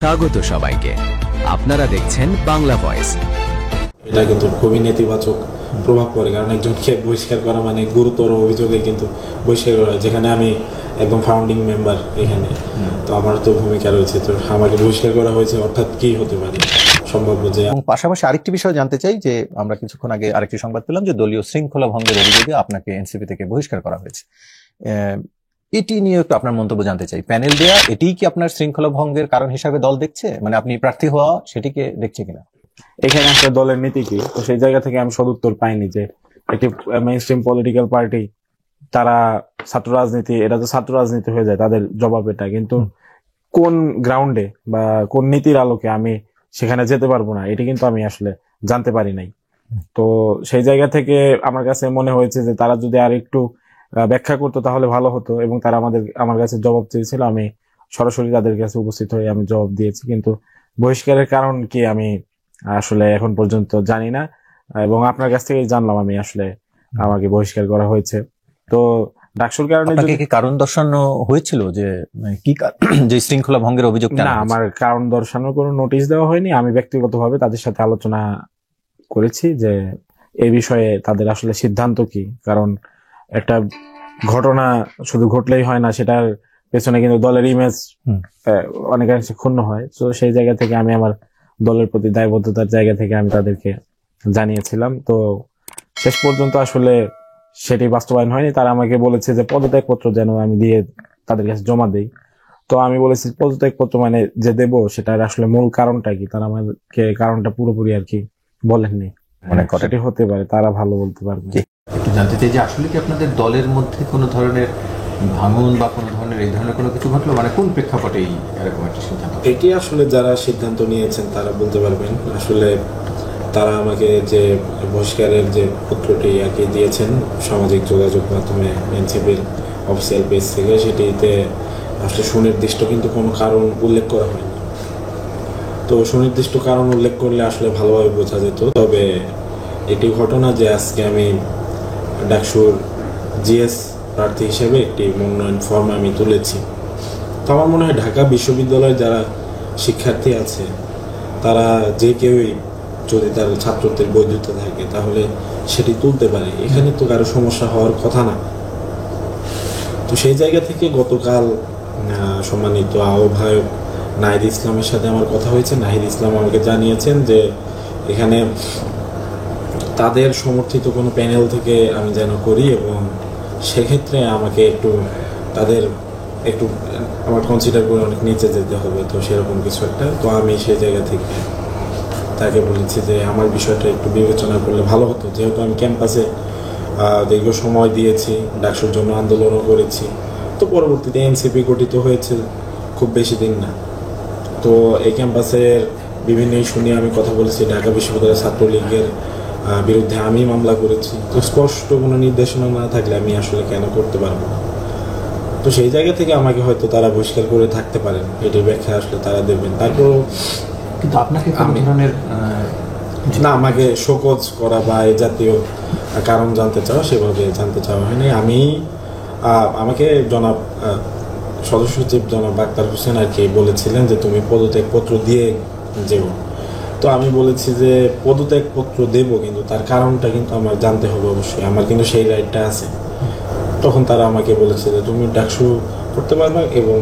স্বাগত সবাইকে। আপনারা দেখছেন বাংলা ভয়েস। এটা কিন্তু খুবই নেতিবাচক প্রভাব পড়ে, কারণ একজনকে বহিষ্কার করা মানে গুরুতর অভিযোগে কিন্তু বহিষ্কার করা হয়, যেখানে আমি একদম ফাউন্ডিং মেম্বার এখানে, তো আমার তো ভূমিকা রয়েছে, তো আমাকে বহিষ্কার করা হয়েছে, অর্থাৎ কি হতে পারে সম্ভাব্য যে। পাশাপাশি আরেকটি বিষয় জানতে চাই যে আমরা কিছুক্ষণ আগে আরেকটি সংবাদ পেলাম যে দলীয় শৃঙ্খলা ভঙ্গের অভিযোগে আপনাকে এনসিপি থেকে বহিষ্কার করা হয়েছে। এটি নিয়ে একটু আপনার মন্তব্য জানতে চাই। প্যানেল দেয়া এটিই কি আপনার শৃঙ্খলা ভঙ্গের কারণ হিসাবে দল দেখছে, মানে আপনি প্রার্থী হওয়া সেটিকে দেখছে কিনা? এখানে একটা দলের নীতি কি, তো সেই জায়গা থেকে আমি সদুত্তর পাইনি যে একটি মেইনস্ট্রিম পলিটিক্যাল পার্টি তারা ছাত্র রাজনীতি, এটা তো ছাত্র রাজনীতি হয়ে যায় তাদের জবাব এটা, কিন্তু কোন গ্রাউন্ডে বা কোন নীতির আলোকে আমি সেখানে যেতে পারবো না, এটি কিন্তু আমি আসলে জানতে পারি নাই। তো সেই জায়গা থেকে আমার কাছে মনে হয়েছে যে তারা যদি আর একটু ব্যাখ্যা করতো তাহলে ভালো হতো, এবং তারা আমার কাছে জবাব চেয়েছিল, আমি সরাসরি তাদের কাছে উপস্থিত হয়ে আমি জবাব দিয়েছি। কিন্তু বহিষ্কারের কারণ কি আমি আসলে এখন পর্যন্ত জানি না, এবং আপনার কাছ থেকেই জানলাম আমি আসলে আমাকে বহিষ্কার করা হয়েছে। তো ডাকসুর কারণে কি কারণ দর্শানো হয়েছিল যে কি যে শৃঙ্খলা ভঙ্গের অভিযোগ? না, আমার কারণ দর্শানোর কোনো নোটিশ দেওয়া হয়নি। আমি ব্যক্তিগতভাবে তাদের সাথে আলোচনা করেছি যে এই বিষয়ে তাদের আসলে সিদ্ধান্ত কি, কারণ একটা ঘটনা শুধু ঘটলেই হয় না, সেটার পেছনে কিন্তু দলের ইমেজ অনেকাংশে ক্ষুণ্ণ হয়। তো সেই জায়গা থেকে আমি আমার দলের প্রতি দায়বদ্ধতার জায়গা থেকে আমি তাদেরকে জানিয়েছিলাম। তো শেষ পর্যন্ত আসলে সেটি বাস্তবায়ন হয়নি। তারা আমাকে বলেছে যে পদত্যাগপত্র যেন আমি দিয়ে তাদের কাছে জমা দেই। তো আমি বলেছি পদত্যাগপত্র মানে যে দেব সেটার আসলে মূল কারণটা কি, তারা আমাকে কারণটা পুরোপুরি আর কি বলেননি। সেটি হতে পারে, তারা ভালো বলতে পারবে। একটু জানতে চাই যে আসলে কি আপনাদের দলের মধ্যে কোনো ধরনের ভাঙন বা কোনো ধরনের এই ধরনের কোনো কিছু ঘটলো, মানে কোন প্রেক্ষাপটে এরকম একটা সিদ্ধান্ত? এটি আসলে যারা সিদ্ধান্ত নিয়েছেন তারা বলতে পারবেন। আসলে তারা আমাকে যে বহিষ্কারের যে পত্রটি আর কি দিয়েছেন সামাজিক যোগাযোগ মাধ্যমে এনসিপির অফিসিয়াল পেজ থেকে, সেটিতে আসলে সুনির্দিষ্ট কিন্তু কোনো কারণ উল্লেখ করা হয়নি। তো সুনির্দিষ্ট কারণ উল্লেখ করলে আসলে ভালোভাবে বোঝা যেত। তবে একটি ঘটনা যে আজকে আমি ডাকসুর জিএস প্রার্থী হিসেবে একটি মনোনয়ন ফর্ম আমি তুলেছি। তো আমার মনে হয় ঢাকা বিশ্ববিদ্যালয়ের যারা শিক্ষার্থী আছে তারা যে কেউই যদি তার ছাত্রত্বের বৈধতা থাকে তাহলে সেটি তুলতে পারে, এখানে তো কারো সমস্যা হওয়ার কথা না। তো সেই জায়গা থেকে গতকাল সম্মানিত আহ্বায়ক নাহিদ ইসলামের সাথে আমার কথা হয়েছে। নাহিদ ইসলাম আমাকে জানিয়েছেন যে এখানে তাদের সমর্থিত কোনো প্যানেল থেকে আমি যেন করি, এবং সেক্ষেত্রে আমাকে তাদের একটু আমার কনসিডার করে অনেক নিচে যেতে হবে, তো সেরকম কিছু একটা। তো আমি সেই জায়গা থেকে তাকে বলেছি যে আমার বিষয়টা একটু বিবেচনা করলে ভালো হতো, যেহেতু আমি ক্যাম্পাসে দীর্ঘ সময় দিয়েছি, ডাকসুর জন্য আন্দোলনও করেছি। তো পরবর্তীতে এনসিপি গঠিত হয়েছে খুব বেশি দিন না। তো এই ক্যাম্পাসের বিভিন্ন ইস্যু নিয়ে আমি কথা বলেছি। ঢাকা বিশ্ববিদ্যালয়ের ছাত্রলীগের বিরুদ্ধে আমি মামলা করেছি। তো স্পষ্ট কোনো নির্দেশনা না থাকলে আমি আসলে কেন করতে পারবো না। তো সেই জায়গা থেকে আমাকে হয়তো তারা বহিষ্কার করে থাকতে পারেন, এটির ব্যাখ্যা আসলে তারা দেবেন। তারপর কিন্তু আপনাকে কোন ধরনের না, আমাকে শোকজ করা বা এই জাতীয় কারণ জানতে চাওয়া সেভাবে জানতে চাওয়া হয়নি। আমাকে জনাব সদস্য সচিব জনাব আক্তার হোসেন আর কি বলেছিলেন যে তুমি পদত্যাগপত্র দিয়ে যেও। তো আমি বলেছি যে পদত্যাগপত্র দেব, কিন্তু তার কারণটা কিন্তু আমার জানতে হবে অবশ্যই, আমার কিন্তু সেই রাইটটা আছে। তখন তারা আমাকে বলেছে যে তুমি ডাকসু করতে পারবে এবং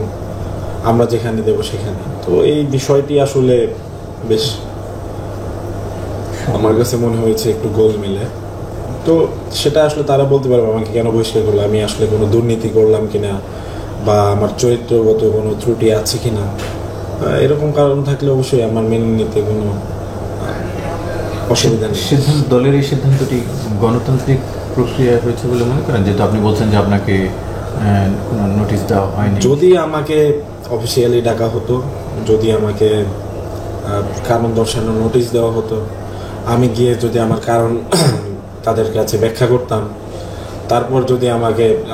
আমরা যেখানে দেব সেখানে। তো এই বিষয়টি আসলে বেশ আমার কাছে মনে হয়েছে একটু গোলমেলে। তো সেটা আসলে তারা বলতে পারবে আমাকে কেন বহিষ্কার করলো, আমি আসলে কোনো দুর্নীতি করলাম কিনা বা আমার চরিত্রগত কোনো ত্রুটি আছে কিনা, এরকম কারণ থাকলে অবশ্যই আমার মেনে নিতে কোনো অসুবিধা নেই। দলের এই সিদ্ধান্তটি গণতান্ত্রিক প্রক্রিয়া হয়েছে বলে মনে করেন? যেহেতু আপনি বলছেন যে আপনাকে কোনো নোটিশ দেওয়া হয়নি। যদি আমাকে অফিসিয়ালি ডাকা হতো, যদি আমাকে কারণ দর্শানোর নোটিশ দেওয়া হতো, আমি গিয়ে যদি আমার কারণ তাদের কাছে ব্যাখ্যা করতাম, তারপর যদি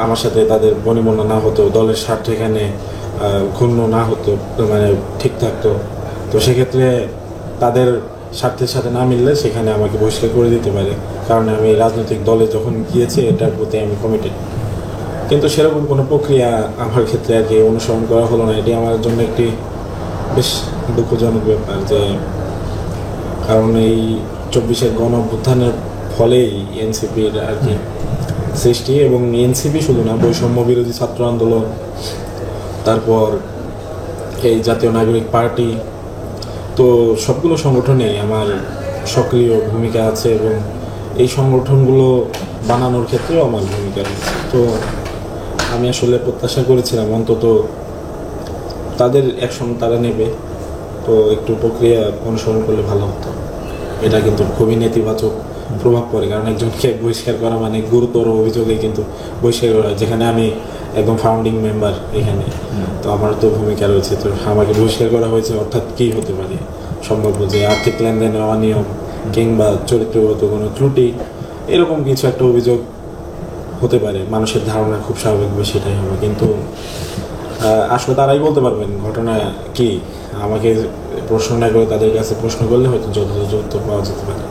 আমার সাথে তাদের বনিবনা না হতো, দলের স্বার্থ এখানে ক্ষুণ্ণ না হতো, মানে ঠিক থাকতো, তো সেক্ষেত্রে তাদের স্বার্থের সাথে না মিললে সেখানে আমাকে বহিষ্কার করে দিতে পারে, কারণ আমি রাজনৈতিক দলে যখন গিয়েছি এটার প্রতি আমি কমিটেড। কিন্তু সেরকম কোনো প্রক্রিয়া আমার ক্ষেত্রে আর কি অনুসরণ করা হলো না। এটি আমার জন্য একটি বেশ দুঃখজনক ব্যাপার যে, কারণ এই 24-এর গণ অভ্যুত্থানের ফলেই এনসিপির আর কি সৃষ্টি, এবং এনসিপি শুধু না, বৈষম্য বিরোধী ছাত্র আন্দোলন, তারপর এই জাতীয় নাগরিক পার্টি, তো সবগুলো সংগঠনেই আমার সক্রিয় ভূমিকা আছে এবং এই সংগঠনগুলো বানানোর ক্ষেত্রেও আমার ভূমিকা রয়েছে। তো আমি আসলে প্রত্যাশা করেছিলাম অন্তত তাদের অ্যাকশন তারা নেবে, তো একটু প্রক্রিয়া অনুসরণ করলে ভালো হতো। এটা কিন্তু খুবই নেতিবাচক প্রভাব পড়ে, কারণ একজনকে বহিষ্কার করা মানে গুরুতর অভিযোগে কিন্তু বহিষ্কার করা হয়, যেখানে আমি একদম ফাউন্ডিং মেম্বার এখানে, তো আমার তো ভূমিকা রয়েছে। তো আমাকে বহিষ্কার করা হয়েছে অর্থাৎ কী হতে পারে, সম্ভাব্য যে আর্থিক লেনদেনের অনিয়ম কিংবা চরিত্রগত কোনো ত্রুটি, এরকম কিছু একটা অভিযোগ হতে পারে। মানুষের ধারণা খুব স্বাভাবিকভাবে সেটাই হবে, কিন্তু আসলে তারাই বলতে পারবেন ঘটনা কি। আমাকে প্রশ্ন না করে তাদের কাছে প্রশ্ন করলে হয়তো যথাযথ উত্তর পাওয়া যেতে পারে।